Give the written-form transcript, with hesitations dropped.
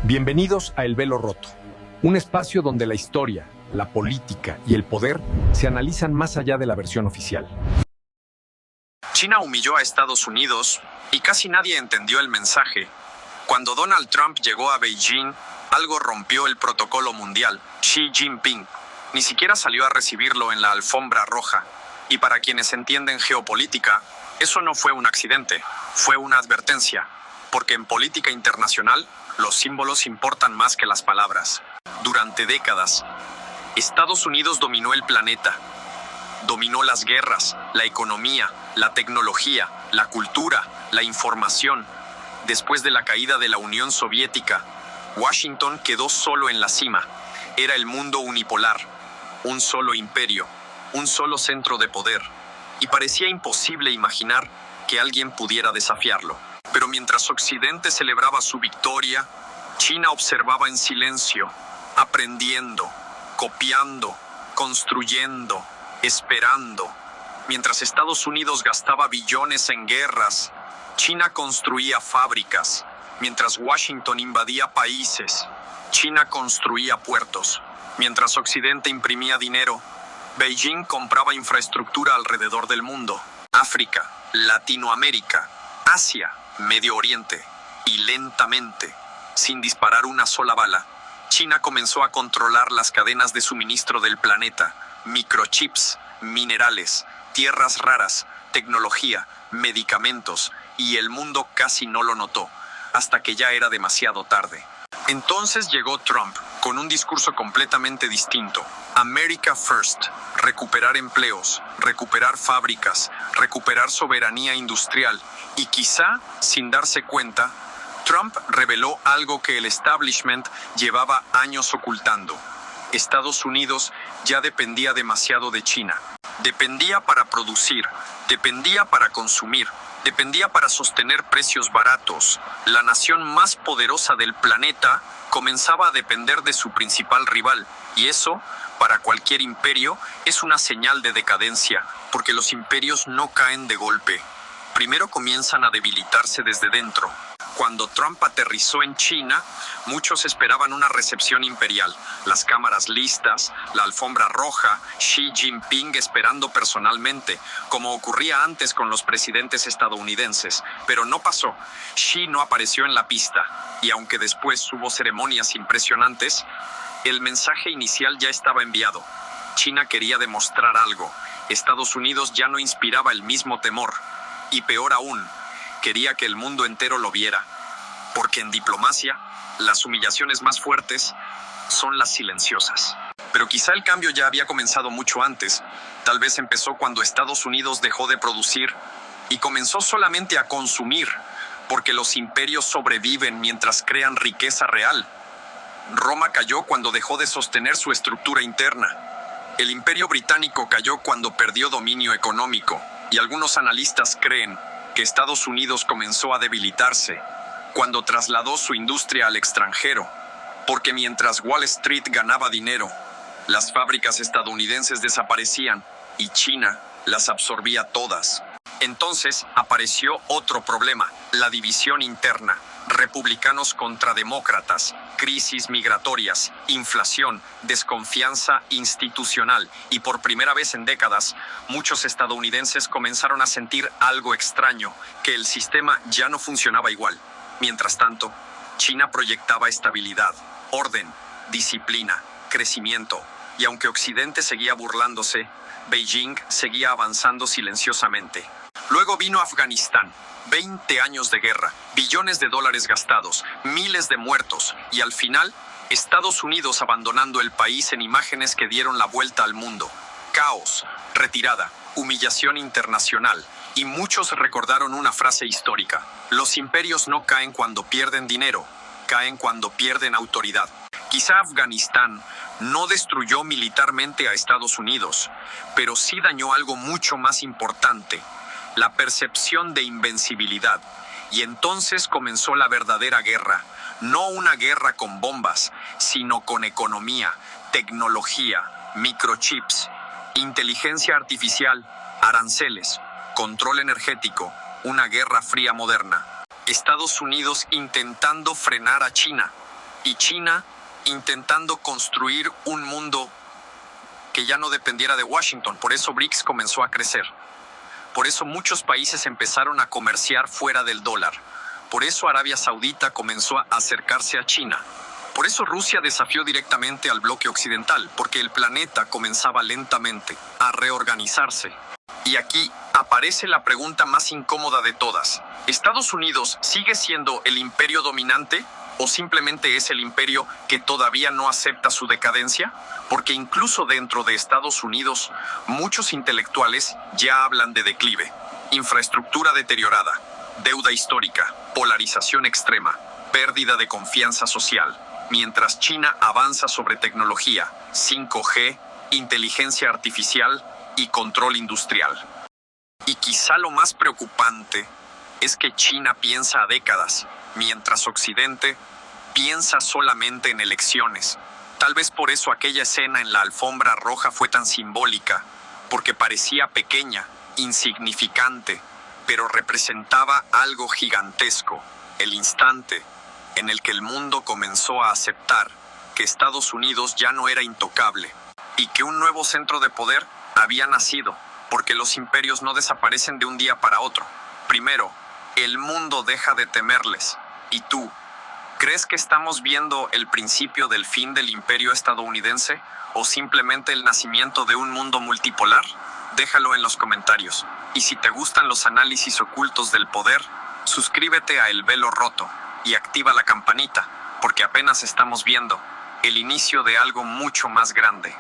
Bienvenidos a El Velo Roto, un espacio donde la historia, la política y el poder se analizan más allá de la versión oficial. China humilló a Estados Unidos y casi nadie entendió el mensaje. Cuando Donald Trump llegó a Beijing, algo rompió el protocolo mundial. Xi Jinping ni siquiera salió a recibirlo en la alfombra roja. Y para quienes entienden geopolítica, eso no fue un accidente, fue una advertencia. Porque en política internacional, los símbolos importan más que las palabras. Durante décadas, Estados Unidos dominó el planeta. Dominó las guerras, la economía, la tecnología, la cultura, la información. Después de la caída de la Unión Soviética, Washington quedó solo en la cima. Era el mundo unipolar, un solo imperio, un solo centro de poder. Y parecía imposible imaginar que alguien pudiera desafiarlo. Pero mientras Occidente celebraba su victoria, China observaba en silencio, aprendiendo, copiando, construyendo, esperando. Mientras Estados Unidos gastaba billones en guerras, China construía fábricas. Mientras Washington invadía países, China construía puertos. Mientras Occidente imprimía dinero, Beijing compraba infraestructura alrededor del mundo. África, Latinoamérica, Asia, Medio Oriente. Y lentamente, sin disparar una sola bala, China comenzó a controlar las cadenas de suministro del planeta. Microchips, minerales, tierras raras, tecnología, medicamentos, y el mundo casi no lo notó, hasta que ya era demasiado tarde. Entonces llegó Trump, con un discurso completamente distinto. America First, recuperar empleos, recuperar fábricas, recuperar soberanía industrial. Y quizá, sin darse cuenta, Trump reveló algo que el establishment llevaba años ocultando. Estados Unidos ya dependía demasiado de China. Dependía para producir, dependía para consumir, dependía para sostener precios baratos. La nación más poderosa del planeta comenzaba a depender de su principal rival. Y eso, para cualquier imperio, es una señal de decadencia, porque los imperios no caen de golpe. Primero comienzan a debilitarse desde dentro. Cuando Trump aterrizó en China, muchos esperaban una recepción imperial. Las cámaras listas, la alfombra roja, Xi Jinping esperando personalmente, como ocurría antes con los presidentes estadounidenses. Pero no pasó. Xi no apareció en la pista. Y aunque después hubo ceremonias impresionantes, el mensaje inicial ya estaba enviado. China quería demostrar algo. Estados Unidos ya no inspiraba el mismo temor. Y peor aún, quería que el mundo entero lo viera. Porque en diplomacia, las humillaciones más fuertes son las silenciosas. Pero quizá el cambio ya había comenzado mucho antes. Tal vez empezó cuando Estados Unidos dejó de producir y comenzó solamente a consumir, porque los imperios sobreviven mientras crean riqueza real. Roma cayó cuando dejó de sostener su estructura interna. El Imperio Británico cayó cuando perdió dominio económico. Y algunos analistas creen que Estados Unidos comenzó a debilitarse cuando trasladó su industria al extranjero, porque mientras Wall Street ganaba dinero, las fábricas estadounidenses desaparecían y China las absorbía todas. Entonces apareció otro problema, la división interna, republicanos contra demócratas, crisis migratorias, inflación, desconfianza institucional. Y por primera vez en décadas, muchos estadounidenses comenzaron a sentir algo extraño, que el sistema ya no funcionaba igual. Mientras tanto, China proyectaba estabilidad, orden, disciplina, crecimiento. Y aunque Occidente seguía burlándose, Beijing seguía avanzando silenciosamente. Luego vino Afganistán. 20 años de guerra, billones de dólares gastados, miles de muertos y al final, Estados Unidos abandonando el país en imágenes que dieron la vuelta al mundo. Caos, retirada, humillación internacional y muchos recordaron una frase histórica. Los imperios no caen cuando pierden dinero, caen cuando pierden autoridad. Quizá Afganistán no destruyó militarmente a Estados Unidos, pero sí dañó algo mucho más importante. La percepción de invencibilidad. Y entonces comenzó la verdadera guerra. No una guerra con bombas, sino con economía, tecnología, microchips, inteligencia artificial, aranceles, control energético, una guerra fría moderna. Estados Unidos intentando frenar a China. y China intentando construir un mundo que ya no dependiera de Washington. Por eso BRICS comenzó a crecer. Por eso muchos países empezaron a comerciar fuera del dólar. Por eso Arabia Saudita comenzó a acercarse a China. Por eso Rusia desafió directamente al bloque occidental, porque el planeta comenzaba lentamente a reorganizarse. Y aquí aparece la pregunta más incómoda de todas. ¿Estados Unidos sigue siendo el imperio dominante o simplemente es el imperio que todavía no acepta su decadencia? Porque incluso dentro de Estados Unidos, muchos intelectuales ya hablan de declive, infraestructura deteriorada, deuda histórica, polarización extrema, pérdida de confianza social, mientras China avanza sobre tecnología, 5G, inteligencia artificial y control industrial. Y quizá lo más preocupante es que China piensa a décadas, mientras Occidente piensa solamente en elecciones. Tal vez por eso aquella escena en la alfombra roja fue tan simbólica, porque parecía pequeña, insignificante, pero representaba algo gigantesco, el instante en el que el mundo comenzó a aceptar que Estados Unidos ya no era intocable y que un nuevo centro de poder había nacido, porque los imperios no desaparecen de un día para otro. Primero, el mundo deja de temerles. ¿Y tú? ¿Crees que estamos viendo el principio del fin del imperio estadounidense o simplemente el nacimiento de un mundo multipolar? Déjalo en los comentarios. Y si te gustan los análisis ocultos del poder, suscríbete a El Velo Roto y activa la campanita, porque apenas estamos viendo el inicio de algo mucho más grande.